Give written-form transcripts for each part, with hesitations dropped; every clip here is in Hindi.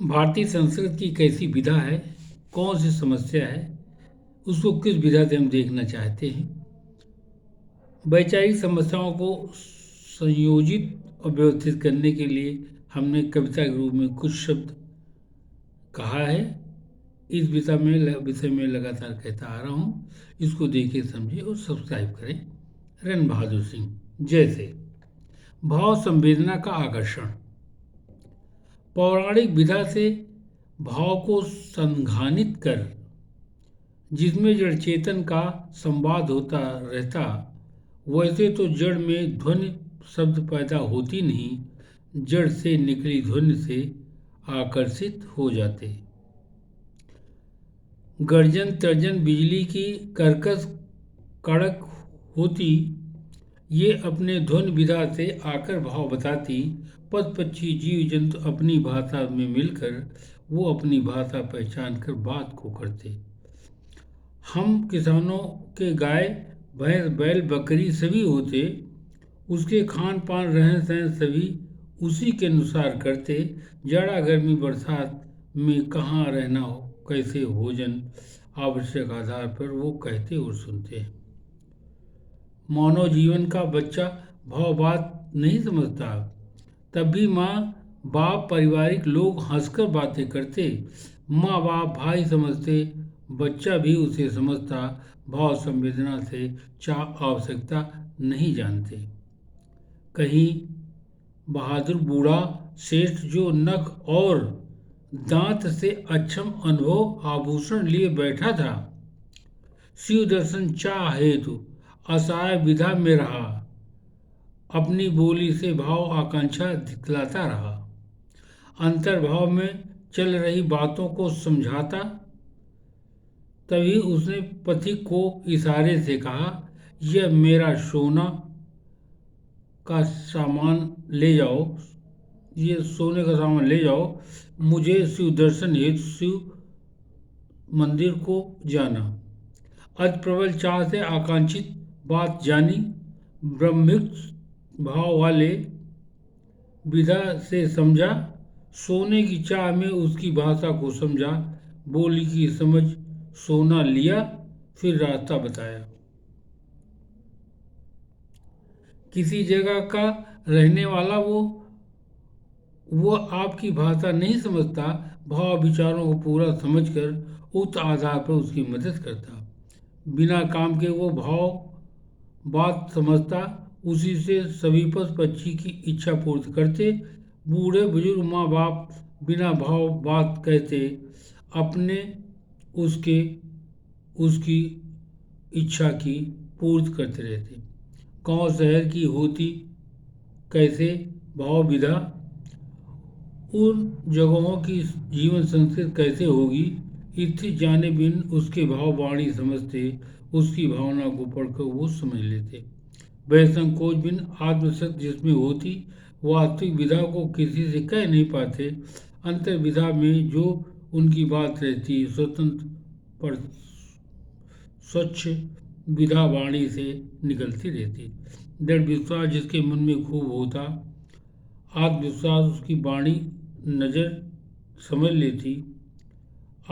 भारतीय संस्कृत की कैसी विधा है, कौन सी समस्या है, उसको किस विधा से हम देखना चाहते हैं। वैचारिक समस्याओं को संयोजित और व्यवस्थित करने के लिए हमने कविता के रूप में कुछ शब्द कहा है। इस विषय में लगातार कहता आ रहा हूँ। इसको देखिए, समझिए और सब्सक्राइब करें। रन बहादुर सिंह। जैसे भाव संवेदना का आकर्षण। पौराणिक विधा से भाव को संघानित कर जिसमें जड़ चेतन का संवाद होता रहता, वैसे तो जड़ में ध्वनि शब्द पैदा होती नहीं, जड़ से निकली ध्वनि से आकर्षित हो जाते। गर्जन तर्जन बिजली की कर्कश कड़क होती, ये अपने ध्वनि विधा से आकर भाव बताती। पशु पक्षी जीव जंतु अपनी भाषा में मिलकर वो अपनी भाषा पहचान कर बात को करते। हम किसानों के गाय भैंस बैल बकरी सभी होते, उसके खान पान रहन सहन सभी उसी के अनुसार करते। जाड़ा गर्मी बरसात में कहाँ रहना हो, कैसे भोजन आवश्यक आधार पर वो कहते और सुनते। मानव जीवन का बच्चा भाव बात नहीं समझता, तब भी माँ बाप पारिवारिक लोग हंसकर बातें करते। माँ बाप भाई समझते, बच्चा भी उसे समझता। भाव संवेदना से चाह आवश्यकता नहीं जानते। कहीं बहादुर बूढ़ा श्रेष्ठ जो नख और दांत से अक्षम अनुभव आभूषण लिए बैठा था, शिव दर्शन चाह हेतु असहाय विधा में रहा, अपनी बोली से भाव आकांक्षा दिखलाता रहा। अंतर्भाव में चल रही बातों को समझाता। तभी उसने पथिक को इशारे से कहा, यह मेरा सोना का सामान ले जाओ, ये सोने का सामान ले जाओ, मुझे शिव दर्शन हेतु शिव मंदिर को जाना। अति प्रबल चाह से आकांक्षित बात जानी, ब्रह्मिक भाव वाले विधा से समझा। सोने की चाह में उसकी भाषा को समझा, बोली की समझ सोना लिया, फिर रास्ता बताया। किसी जगह का रहने वाला वो आपकी भाषा नहीं समझता, भाव विचारों को पूरा समझकर उस आधार पर उसकी मदद करता। बिना काम के वो भाव बात समझता, उसी से सभी पशु पक्षी की इच्छा पूर्ति करते। बूढ़े बुजुर्ग माँ बाप बिना भाव बात कहते अपने उसके उसकी इच्छा की पूर्ति करते रहते। गांव शहर की होती कैसे भाव विधा, उन जगहों की जीवन संस्कृति कैसे होगी, स्थित जाने बिन उसके भाव वाणी समझते, उसकी भावना को पढ़कर वो समझ लेते। वह संकोच बिन आत्मशक्ति जिसमें होती, वास्तविक विधा को किसी से कह नहीं पाते। अंतर विधा में जो उनकी बात रहती, स्वतंत्र पर स्वच्छ विधा वाणी से निकलती रहती। दृढ़ विश्वास जिसके मन में खूब होता, आत्मविश्वास उसकी वाणी नज़र समझ लेती।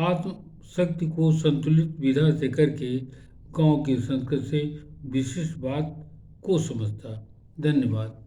आत्मशक्ति को संतुलित विधा से करके गांव की संस्कृति से विशिष्ट बात को समझता। धन्यवाद।